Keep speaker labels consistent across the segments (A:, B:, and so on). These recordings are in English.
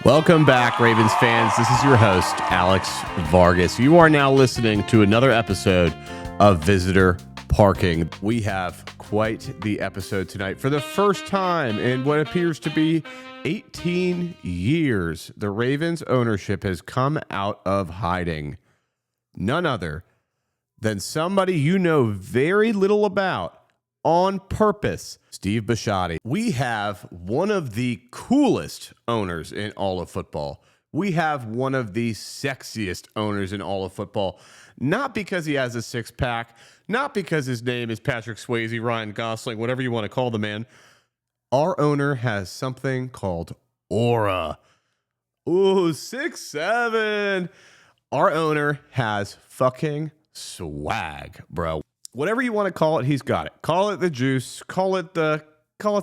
A: Welcome back, Ravens fans. This is your host, Alex Vargas. You are now listening to another episode of Visitor Parking. We have quite the episode tonight. For the first time in what appears to be 18 years, the Ravens ownership has come out of hiding. None other than somebody you know very little about on purpose, Steve Biscotti. We have one of the coolest owners in all of football. We have one of the sexiest owners in all of football. Not because he has a six-pack, not because his name is Patrick Swayze, Ryan Gosling, whatever you want to call the man. Our owner has something called aura. Ooh, 6'7". Our owner has fucking swag, bro. Whatever you want to call it, he's got it. Call it the juice, call it the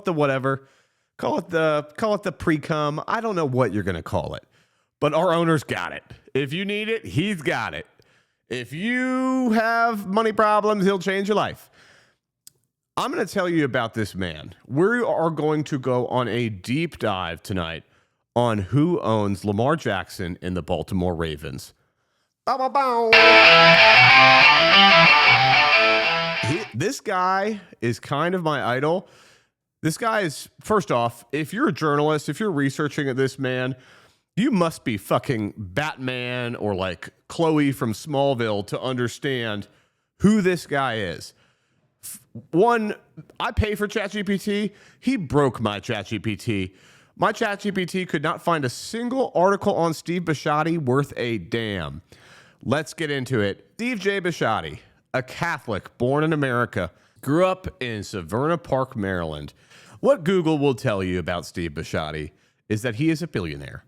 A: whatever, call it the pre-cum. I don't know what you're going to call it, but our owner's got it. If you need it, he's got it. If you have money problems, he'll change your life. I'm going to tell you about this man. We are going to go on a deep dive tonight on who owns Lamar Jackson and the Baltimore Ravens. Bow, bow, bow. This guy is kind of my idol. This guy is, first off, if you're a journalist, if you're researching this man, you must be fucking Batman or like Chloe from Smallville to understand who this guy is. One, I pay for ChatGPT. He broke my ChatGPT. My ChatGPT could not find a single article on Steve Biscotti worth a damn. Let's get into it. Steve J. Biscotti, a Catholic born in America, grew up in Severna Park, Maryland. What Google will tell you about Steve Biscotti is that he is a billionaire.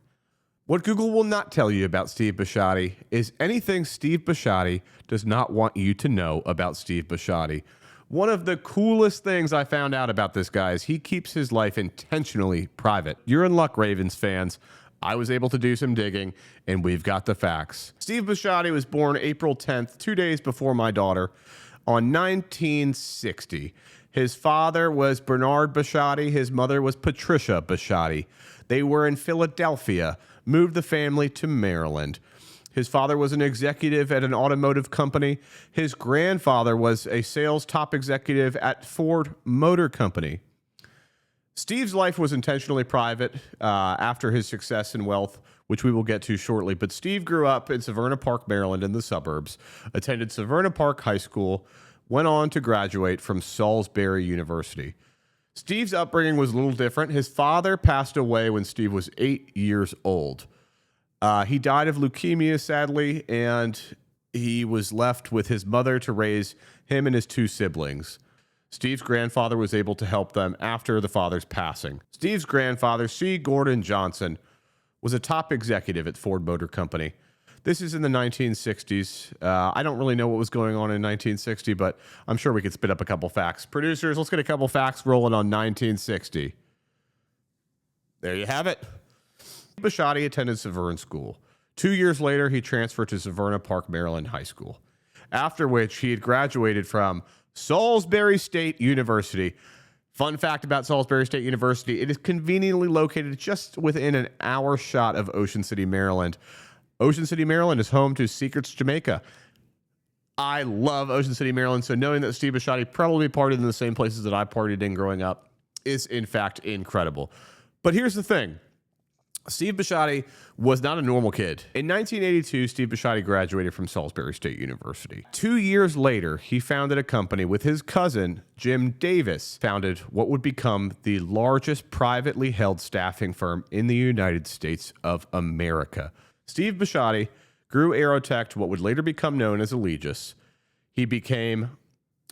A: What Google will not tell you about Steve Biscotti is anything Steve Biscotti does not want you to know about Steve Biscotti. One of the coolest things I found out about this guy is he keeps his life intentionally private. You're in luck, Ravens fans. I was able to do some digging, and we've got the facts. Steve Biscotti was born April 10th, 2 days before my daughter, on 1960. His father was Bernard Biscotti. His mother was Patricia Biscotti. They were in Philadelphia, moved the family to Maryland. His father was an executive at an automotive company. His grandfather was a sales top executive at Ford Motor Company. Steve's life was intentionally private after his success and wealth, which we will get to shortly. But Steve grew up in Severna Park, Maryland, in the suburbs, attended Severna Park High School, went on to graduate from Salisbury University. Steve's upbringing was a little different. His father passed away when Steve was 8 years old. He died of leukemia, sadly, and he was left with his mother to raise him and his two siblings. Steve's grandfather was able to help them after the father's passing. Steve's grandfather, C. Gordon Johnson, was a top executive at Ford Motor Company. This is in the 1960s. I don't really know what was going on in 1960, but I'm sure we could spit up a couple facts. Producers, let's get a couple facts rolling on 1960. There you have it. Biscotti attended Severna School. 2 years later, he transferred to Severna Park, Maryland High School, after which he had graduated from Salisbury State University. Fun fact about Salisbury State University, it is conveniently located just within an hour shot of Ocean City, Maryland. Ocean City, Maryland is home to Secrets Jamaica. I love Ocean City, Maryland, so knowing that Steve Biscotti probably partied in the same places that I partied in growing up is, in fact, incredible. But here's the thing. Steve Biscotti was not a normal kid. In 1982, Steve Biscotti graduated from Salisbury State University. 2 years later, he founded a company with his cousin, Jim Davis, founded what would become the largest privately held staffing firm in the United States of America. Steve Biscotti grew Aerotech to what would later become known as Allegis. He became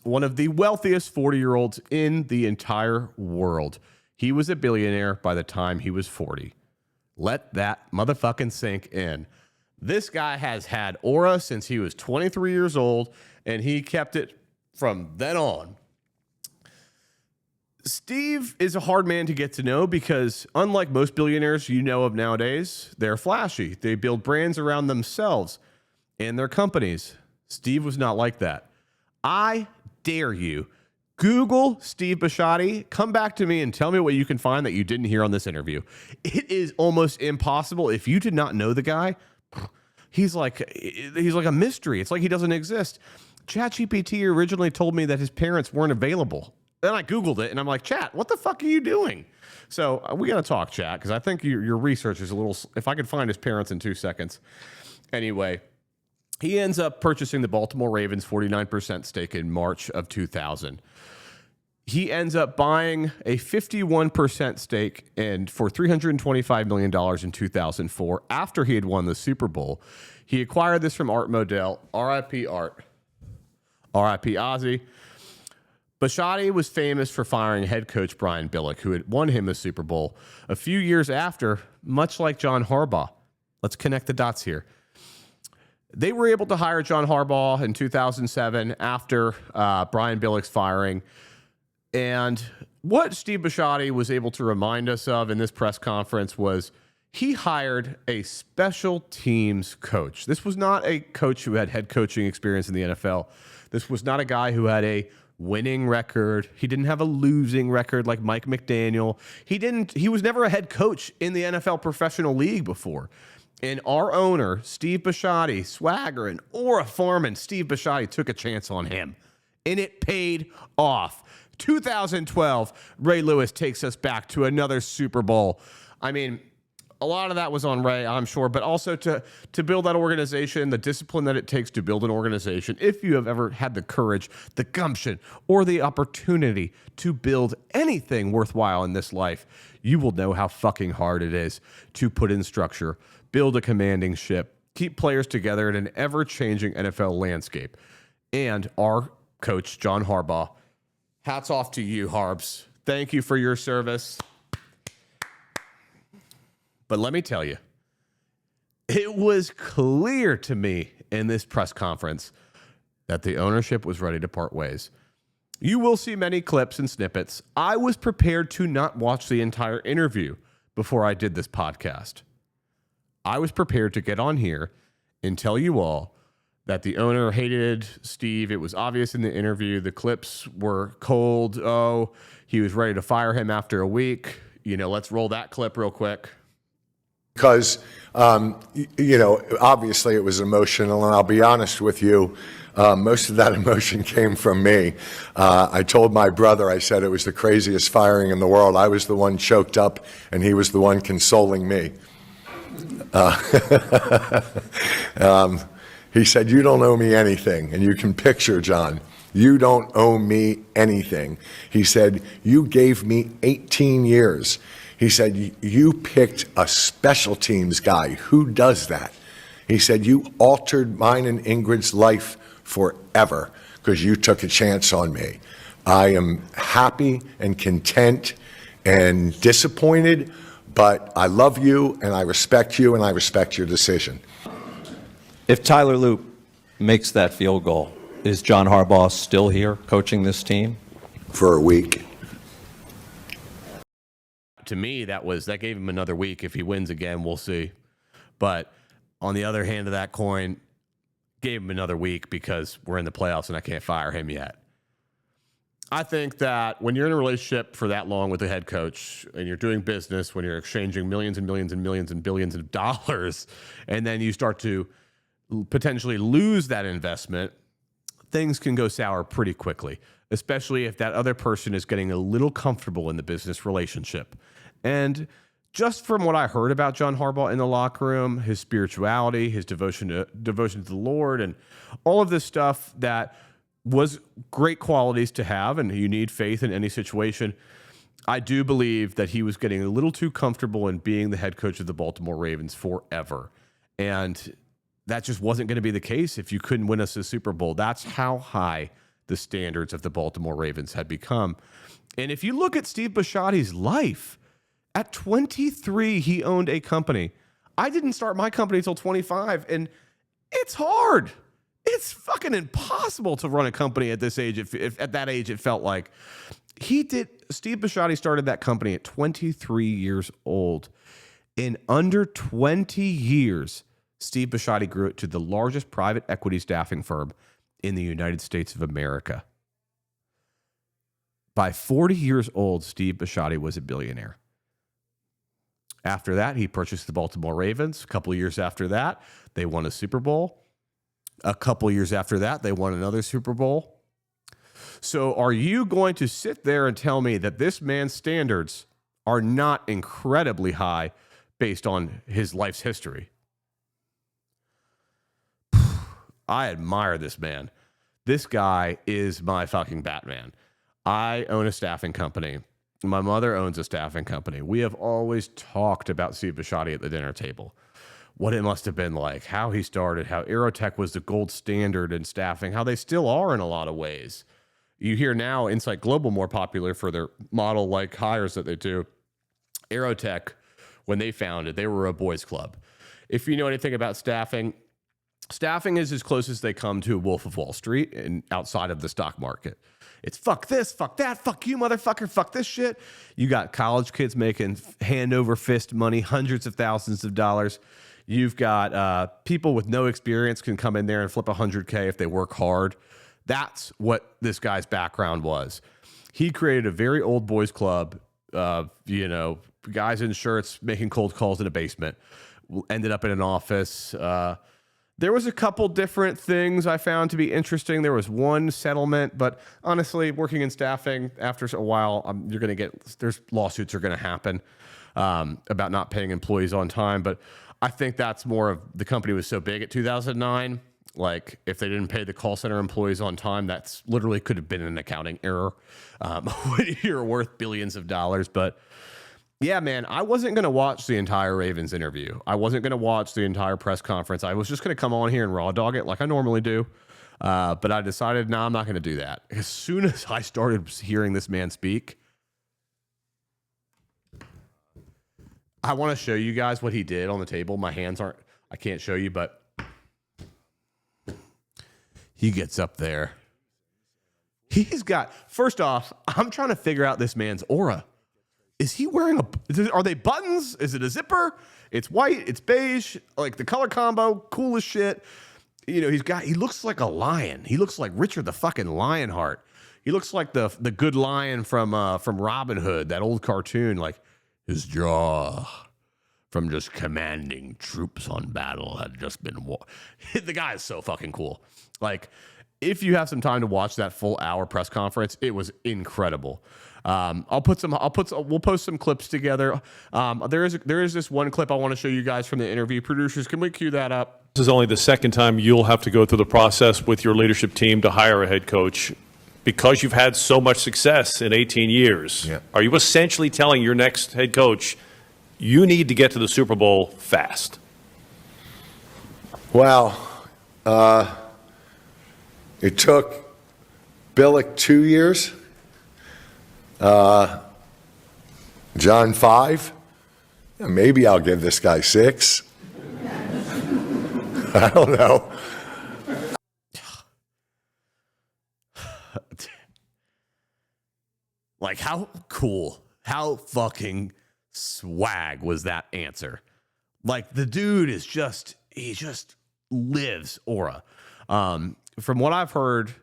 A: one of the wealthiest 40-year-olds in the entire world. He was a billionaire by the time he was 40. Let that motherfucking sink in. This guy has had aura since he was 23 years old, and he kept it from then on. Steve is a hard man to get to know because, unlike most billionaires you know of nowadays, they're flashy. They build brands around themselves and their companies. Steve was not like that. I dare you Google Steve Biscotti. Come back to me and tell me what you can find that you didn't hear on this interview. It is almost impossible. If you did not know the guy, he's like a mystery. It's like he doesn't exist. ChatGPT originally told me that his parents weren't available. Then I Googled it, and I'm like, Chat, what the fuck are you doing? So we got to talk, Chat, because I think your research is a little... If I could find his parents in 2 seconds. Anyway, he ends up purchasing the Baltimore Ravens 49% stake in March of 2000. He ends up buying a 51% stake for $325 million in 2004 after he had won the Super Bowl. He acquired this from Art Modell, R.I.P. Art, R.I.P. Ozzy. Biscotti was famous for firing head coach Brian Billick, who had won him a Super Bowl a few years after, much like John Harbaugh. Let's connect the dots here. They were able to hire John Harbaugh in 2007 after Brian Billick's firing. And what Steve Biscotti was able to remind us of in this press conference was he hired a special teams coach. This was not a coach who had head coaching experience in the NFL. This was not a guy who had a winning record. He didn't have a losing record like Mike McDaniel. He was never a head coach in the NFL professional league before. And our owner, Steve Biscotti, swagger and aura foreman, Steve Biscotti took a chance on him. And it paid off. 2012, Ray Lewis takes us back to another Super Bowl. I mean, a lot of that was on Ray, I'm sure, but also to build that organization, the discipline that it takes to build an organization. If you have ever had the courage, the gumption, or the opportunity to build anything worthwhile in this life, you will know how fucking hard it is to put in structure, build a commanding ship, keep players together in an ever-changing NFL landscape. And our coach, John Harbaugh, hats off to you, Harbs. Thank you for your service. But let me tell you, it was clear to me in this press conference that the ownership was ready to part ways. You will see many clips and snippets. I was prepared to not watch the entire interview before I did this podcast. I was prepared to get on here and tell you all that the owner hated Steve. It was obvious in the interview. The clips were cold. Oh, he was ready to fire him after a week. Let's roll that clip real quick.
B: Because, obviously it was emotional, and I'll be honest with you, most of that emotion came from me. I told my brother, I said it was the craziest firing in the world. I was the one choked up, and he was the one consoling me. He said, "You don't owe me anything," and you can picture, John, you don't owe me anything. He said, "You gave me 18 years. He said, "You picked a special teams guy. Who does that?" He said, "You altered mine and Ingrid's life forever because you took a chance on me." I am happy and content and disappointed, but I love you and I respect you and I respect your decision.
C: If Tyler Loop makes that field goal, is John Harbaugh still here coaching this team?
B: For a week.
A: To me, that gave him another week. If he wins again, we'll see. But on the other hand of that coin, gave him another week because we're in the playoffs and I can't fire him yet. I think that when you're in a relationship for that long with a head coach and you're doing business, when you're exchanging millions and millions and millions and billions of dollars, and then you start to potentially lose that investment, things can go sour pretty quickly, especially if that other person is getting a little comfortable in the business relationship. And just from what I heard about John Harbaugh in the locker room, his spirituality, his devotion to the Lord, and all of this stuff that was great qualities to have, and you need faith in any situation, I do believe that he was getting a little too comfortable in being the head coach of the Baltimore Ravens forever. And that just wasn't going to be the case if you couldn't win us a Super Bowl. That's how high the standards of the Baltimore Ravens had become. And if you look at Steve Biscotti's life, at 23, he owned a company. I didn't start my company until 25, and it's hard. It's fucking impossible to run a company at this age. If at that age, it felt like Steve Biscotti started that company at 23 years old. In under 20 years, Steve Biscotti grew it to the largest private equity staffing firm in the United States of America. By 40 years old, Steve Biscotti was a billionaire. After that, he purchased the Baltimore Ravens. A couple of years after that, they won a Super Bowl. A couple of years after that, they won another Super Bowl. So are you going to sit there and tell me that this man's standards are not incredibly high based on his life's history? I admire this man. This guy is my fucking Batman. I own a staffing company. My mother owns a staffing company. We have always talked about Steve Biscotti at the dinner table. What it must have been like, how he started, how Aerotech was the gold standard in staffing, how they still are in a lot of ways. You hear now Insight Global more popular for their model-like hires that they do. Aerotech, when they founded, they were a boys club. If you know anything about staffing, staffing is as close as they come to Wolf of Wall Street and outside of the stock market. It's fuck this, fuck that, fuck you, motherfucker, fuck this shit. You got college kids making hand over fist money, hundreds of thousands of dollars. You've got people with no experience can come in there and flip $100K if they work hard. That's what this guy's background was. He created a very old boys club, guys in shirts making cold calls in a basement, ended up in an office. There was a couple different things I found to be interesting. There was one settlement, but honestly, working in staffing, after a while, there's lawsuits are going to happen about not paying employees on time. But I think that's more of the company was so big at 2009. Like if they didn't pay the call center employees on time, that's literally could have been an accounting error. You're worth billions of dollars, but yeah, man, I wasn't going to watch the entire Ravens interview. I wasn't going to watch the entire press conference. I was just going to come on here and raw dog it like I normally do. But I decided, I'm not going to do that. As soon as I started hearing this man speak, I want to show you guys what he did on the table. My hands I can't show you, but he gets up there. First off, I'm trying to figure out this man's aura. Is he wearing are they buttons? Is it a zipper? It's white, it's beige, like the color combo, cool as shit. He looks like a lion. He looks like Richard the fucking Lionheart. He looks like the good lion from Robin Hood, that old cartoon, like his jaw from just commanding troops on battle had just been the guy is so fucking cool. Like, if you have some time to watch that full hour press conference, it was incredible. We'll post some clips together. There is this one clip I want to show you guys from the interview. Producers, can we cue that up?
D: This is only the second time you'll have to go through the process with your leadership team to hire a head coach because you've had so much success in 18 years.
B: Yeah.
D: Are you essentially telling your next head coach, you need to get to the Super Bowl fast?
B: Well, it took Billick 2 years, John 5. Yeah, maybe I'll give this guy 6. I don't know.
A: Like, how cool, how fucking swag was that answer? Like, the dude he just lives aura. From what I've heard,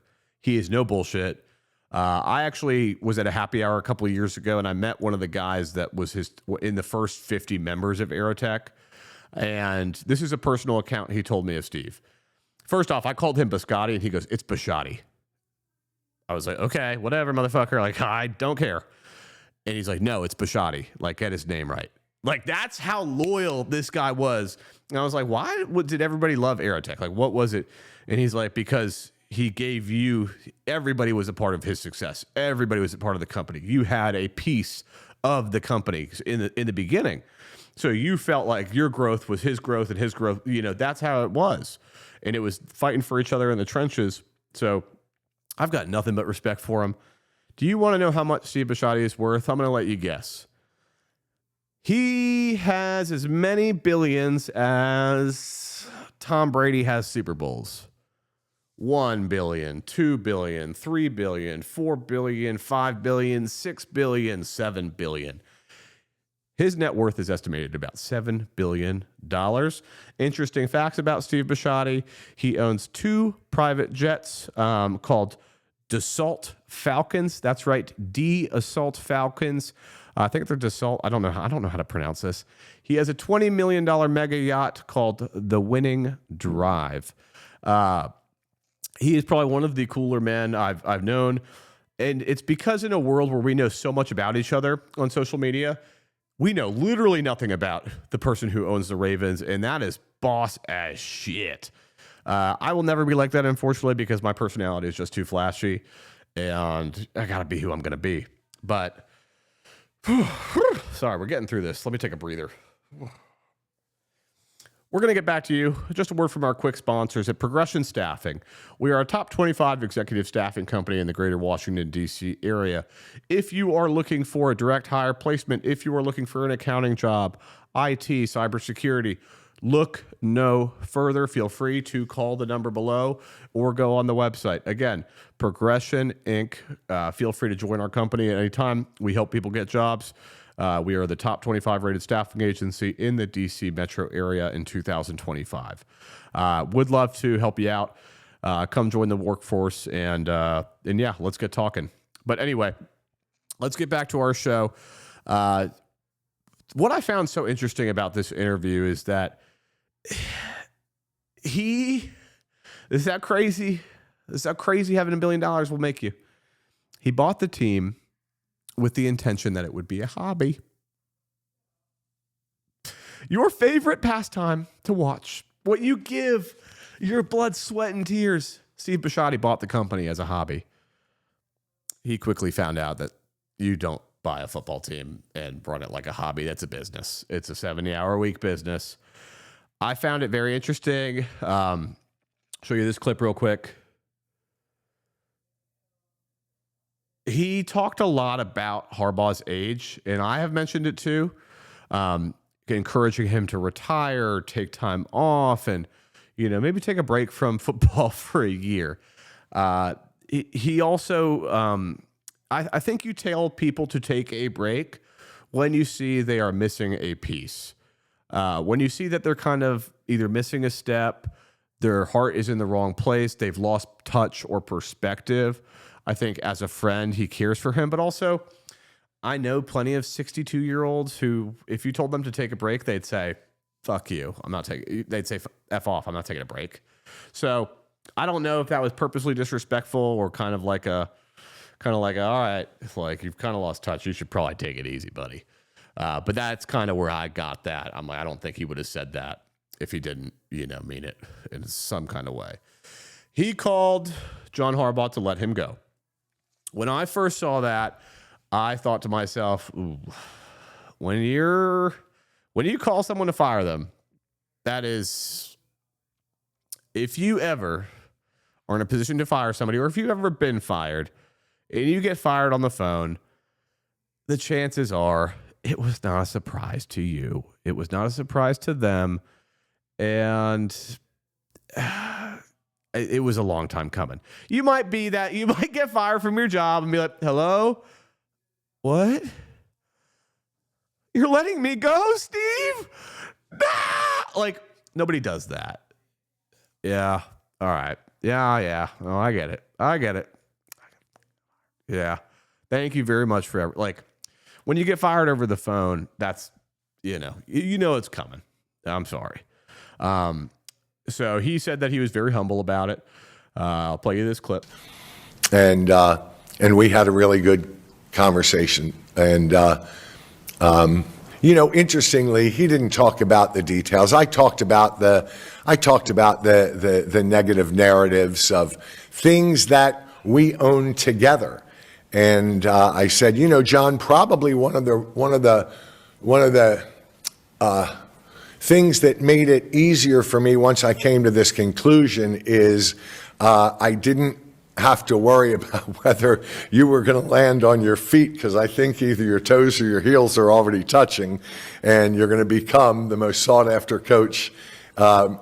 A: he is no bullshit. I actually was at a happy hour a couple of years ago, and I met one of the guys that was in the first 50 members of Aerotech. And this is a personal account he told me of Steve. First off, I called him Biscotti, and he goes, "It's Biscotti." I was like, okay, whatever, motherfucker. Like, I don't care. And he's like, "No, it's Biscotti. Like, get his name right." Like, that's how loyal this guy was. And I was like, why did everybody love Aerotech? Like, what was it? And he's like, because he gave everybody was a part of his success. Everybody was a part of the company. You had a piece of the company in the beginning. So you felt like your growth was his growth and his growth. That's how it was. And it was fighting for each other in the trenches. So I've got nothing but respect for him. Do you want to know how much Steve Biscotti is worth? I'm going to let you guess. He has as many billions as Tom Brady has Super Bowls. 1 billion, 2 billion, 3 billion, 4 billion, 5 billion, 6 billion, 7 billion. His net worth is estimated at about $7 billion. Interesting facts about Steve Biscotti. He owns 2 private jets called Dassault Falcons. That's right, Dassault Falcons. I think they're Dassault. I don't know how to pronounce this. He has a $20 million mega yacht called the Winning Drive. He is probably one of the cooler men I've known. And it's because in a world where we know so much about each other on social media, we know literally nothing about the person who owns the Ravens, and that is boss as shit. I will never be like that, unfortunately, because my personality is just too flashy, and I got to be who I'm going to be. But, sorry, we're getting through this. Let me take a breather. We're going to get back to you. Just a word from our quick sponsors at Progression Staffing. We are a top 25 executive staffing company in the greater Washington, D.C. area. If you are looking for a direct hire placement, if you are looking for an accounting job, IT, cybersecurity, look no further. Feel free to call the number below or go on the website. Again, Progression Inc. Feel free to join our company at any time. We help people get jobs. We are the top 25 rated staffing agency in the DC metro area in 2025. Would love to help you out. Come join the workforce and yeah, let's get talking. But anyway, let's get back to our show. What I found so interesting about this interview is that this is how crazy having $1 billion will make you. He bought the team with the intention that it would be a hobby. Your favorite pastime to watch. What you give your blood, sweat, and tears. Steve Biscotti bought the company as a hobby. He quickly found out that you don't buy a football team and run it like a hobby. That's a business. It's a 70-hour-a-week business. I found it very interesting. Show you this clip real quick. He talked a lot about Harbaugh's age, and I have mentioned it too, encouraging him to retire, take time off, and maybe take a break from football for a year. He also, I think you tell people to take a break when you see they are missing a piece. When you see that they're kind of either missing a step, their heart is in the wrong place, they've lost touch or perspective. I think as a friend, he cares for him, but also I know plenty of 62-year-olds who, if you told them to take a break, they'd say, fuck you. They'd say, F off. I'm not taking a break. So I don't know if that was purposely disrespectful or kind of like, all right, like you've kind of lost touch. You should probably take it easy, buddy. But that's kind of where I got that. I'm like, I don't think he would have said that if he didn't, mean it in some kind of way. He called John Harbaugh to let him go. When I first saw that, I thought to myself, ooh, when you call someone to fire them, that is, if you ever are in a position to fire somebody, or if you've ever been fired and you get fired on the phone, the chances are it was not a surprise to you. It was not a surprise to them. And it was a long time coming. You might get fired from your job and be like, hello? What? You're letting me go, Steve? Ah! Like, nobody does that. Yeah. All right. Yeah. Oh, I get it. Yeah. Thank you very much for when you get fired over the phone, that's, you know it's coming. I'm sorry. So he said that he was very humble about it. I'll play you this clip.
B: And we had a really good conversation. And, interestingly, he didn't talk about the details. I talked about the negative narratives of things that we own together. And I said, John, probably one of the things that made it easier for me once I came to this conclusion is I didn't have to worry about whether you were going to land on your feet, because I think either your toes or your heels are already touching, and you're going to become the most sought after coach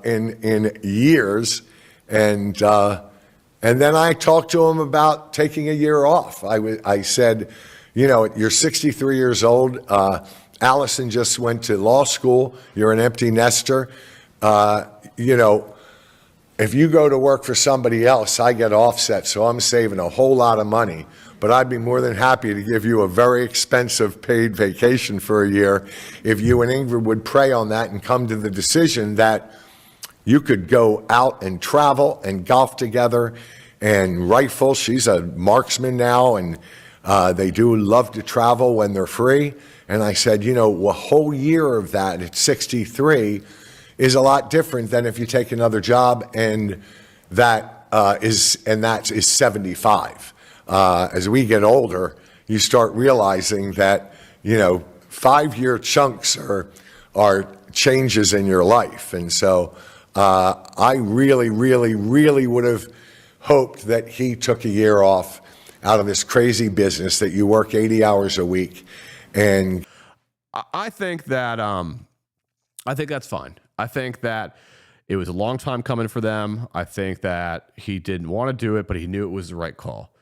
B: in years. And then I talked to him about taking a year off. I said, you're 63 years old. Allison just went to law school. You're an empty nester. And if you go to work for somebody else, I get offset, so I'm saving a whole lot of money. But I'd be more than happy to give you a very expensive paid vacation for a year if you and Ingrid would pray on that and come to the decision that you could go out and travel and golf together and rifle. She's a marksman now, and they do love to travel when they're free. And I said, you know, a whole year of that at 63 is a lot different than if you take another job and that is 75. As we get older, you start realizing that, you know, 5-year chunks are changes in your life. And so I really, really, really would have hoped that he took a year off out of this crazy business that you work 80 hours a week. And
A: I think that I think that's fine. I think that it was a long time coming for them. I think that he didn't want to do it, but he knew it was the right call.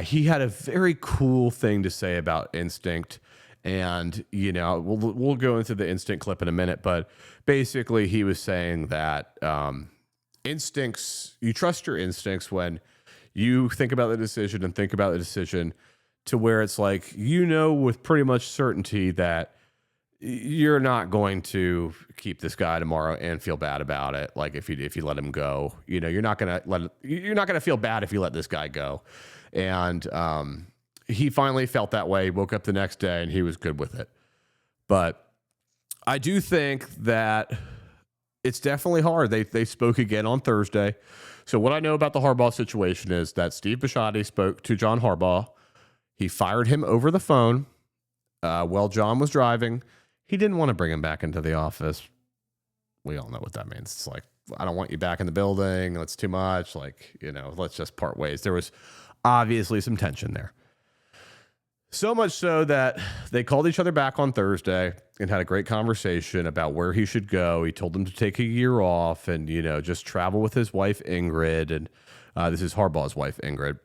A: He had a very cool thing to say about instinct, and you know, we'll go into the instinct clip in a minute, but basically he was saying that instincts, you trust your instincts when you think about the decision and think about the decision to where it's like, you know, with pretty much certainty that you're not going to keep this guy tomorrow and feel bad about it. Like if you let him go, you know, you're not going to feel bad if you let this guy go. And he finally felt that way. He woke up the next day and he was good with it. But I do think that it's definitely hard. They spoke again on Thursday. So what I know about the Harbaugh situation is that Steve Biscotti spoke to John Harbaugh. He fired him over the phone while John was driving. He didn't want to bring him back into the office. We all know what that means. It's like, I don't want you back in the building. It's too much. Like, you know, let's just part ways. There was obviously some tension there. So much so that they called each other back on Thursday and had a great conversation about where he should go. He told them to take a year off and, you know, just travel with his wife, Ingrid. And this is Harbaugh's wife, Ingrid.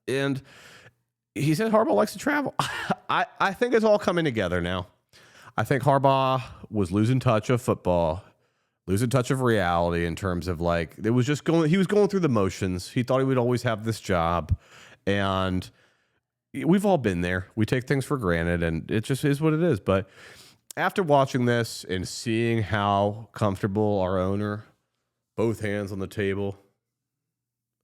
A: And he said Harbaugh likes to travel. I think it's all coming together now. I think Harbaugh was losing touch of football, losing touch of reality in terms of like, he was going through the motions. He thought he would always have this job. And we've all been there. We take things for granted and it just is what it is. But after watching this and seeing how comfortable our owner, both hands on the table,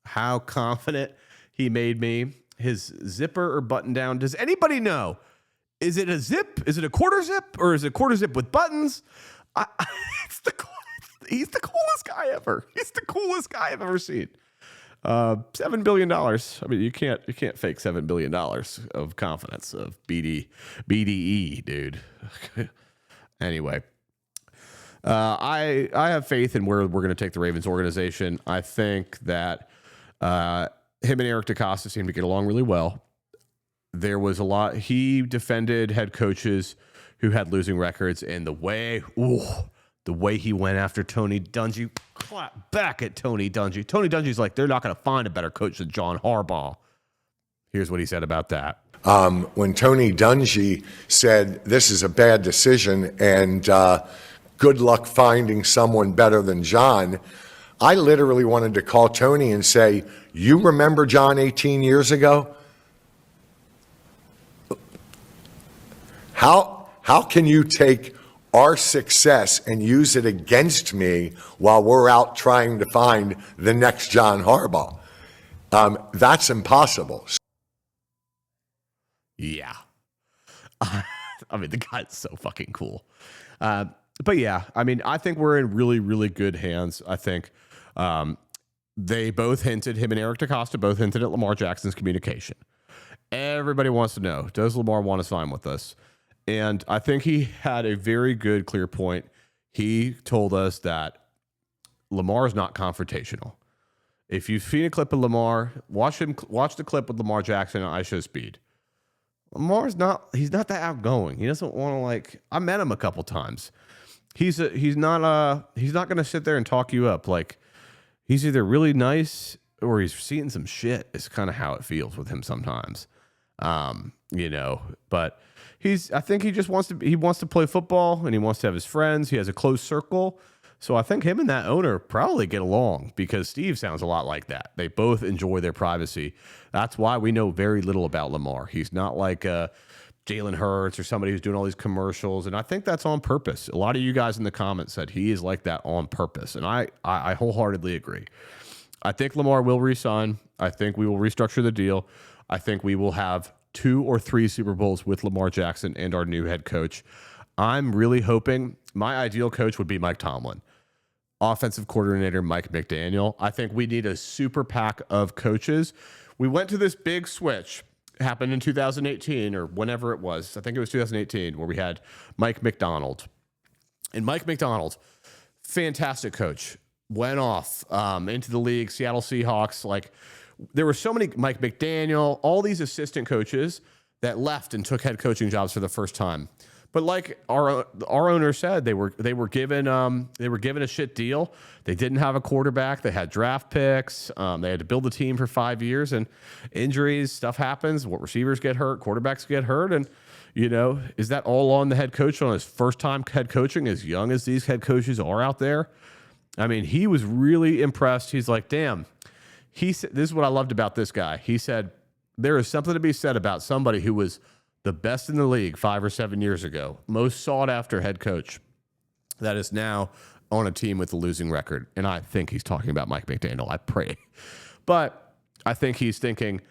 A: how confident he made me, his zipper or button down. Does anybody know? Is it a zip? Is it a quarter zip? Or is it a quarter zip with buttons? He's the coolest guy ever. He's the coolest guy I've ever seen. $7 billion. I mean, you can't fake $7 billion of confidence of BDE, dude. Anyway, I have faith in where we're going to take the Ravens organization. I think that him and Eric DeCosta seem to get along really well. There was a lot. He defended head coaches who had losing records, and the way he went after Tony Dungy, clap back at Tony Dungy. Tony Dungy's like, they're not going to find a better coach than John Harbaugh. Here's what he said about that.
B: When Tony Dungy said this is a bad decision and good luck finding someone better than John, I literally wanted to call Tony and say, you remember John 18 years ago? How can you take our success and use it against me while we're out trying to find the next John Harbaugh? That's impossible.
A: Yeah. I mean, the guy's so fucking cool. But yeah, I mean, I think we're in really, really good hands. I think they both hinted, him and Eric DeCosta both hinted at Lamar Jackson's communication. Everybody wants to know, does Lamar want to sign with us? And I think he had a very good, clear point. He told us that Lamar is not confrontational. If you've seen a clip of Lamar, watch the clip with Lamar Jackson on iShow Speed. Lamar's he's not that outgoing. He doesn't want to like, I met him a couple times. He's not going to sit there and talk you up. Like, he's either really nice or he's seeing some shit. It's kind of how it feels with him sometimes. You know, but I think he just wants to play football and he wants to have his friends. He has a close circle, So I think him and that owner probably get along because Steve sounds a lot like that. They both enjoy their privacy. That's why we know very little about Lamar. He's not like Jalen Hurts or somebody who's doing all these commercials. And I think that's on purpose. A lot of you guys in the comments said he is like that on purpose. And I wholeheartedly agree. I think Lamar will resign. I think we will restructure the deal. I think we will have 2 or 3 Super Bowls with Lamar Jackson and our new head coach. I'm really hoping my ideal coach would be Mike Tomlin. Offensive coordinator Mike McDaniel. I think we need a super PAC of coaches. We went to this big switch, happened in 2018 or whenever it was. I think it was 2018 where we had Mike McDonald. And Mike McDonald, fantastic coach, went off into the league, Seattle Seahawks. Like there were so many, Mike McDaniel, all these assistant coaches that left and took head coaching jobs for the first time. But like our owner said, they were given a shit deal. They didn't have a quarterback. They had draft picks. They had to build a team for 5 years, and injuries, stuff happens. What receivers get hurt, quarterbacks get hurt, and is that all on the head coach on his first time head coaching? As young as these head coaches are out there, I mean, he was really impressed. He's like, damn. He said, this is what I loved about this guy. He said there is something to be said about somebody who was the best in the league 5 or 7 years ago, most sought after head coach that is now on a team with a losing record. And I think he's talking about Mike McDaniel. I pray. But I think he's thinking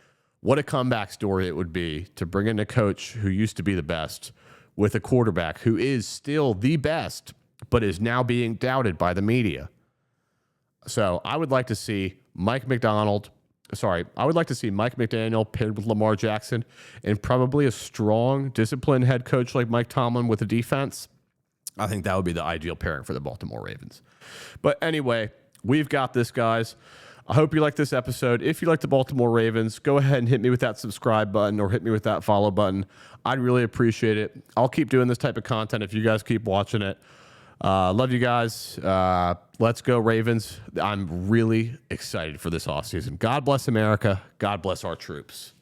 A: what a comeback story it would be to bring in a coach who used to be the best with a quarterback who is still the best, but is now being doubted by the media. So I would like to see Mike McDaniel paired with Lamar Jackson and probably a strong, disciplined head coach like Mike Tomlin with a defense. I think that would be the ideal pairing for the Baltimore Ravens. But anyway, we've got this, guys. I hope you like this episode. If you like the Baltimore Ravens, go ahead and hit me with that subscribe button or hit me with that follow button. I'd really appreciate it. I'll keep doing this type of content if you guys keep watching it. Love you guys. Let's go Ravens. I'm really excited for this offseason. God bless America. God bless our troops.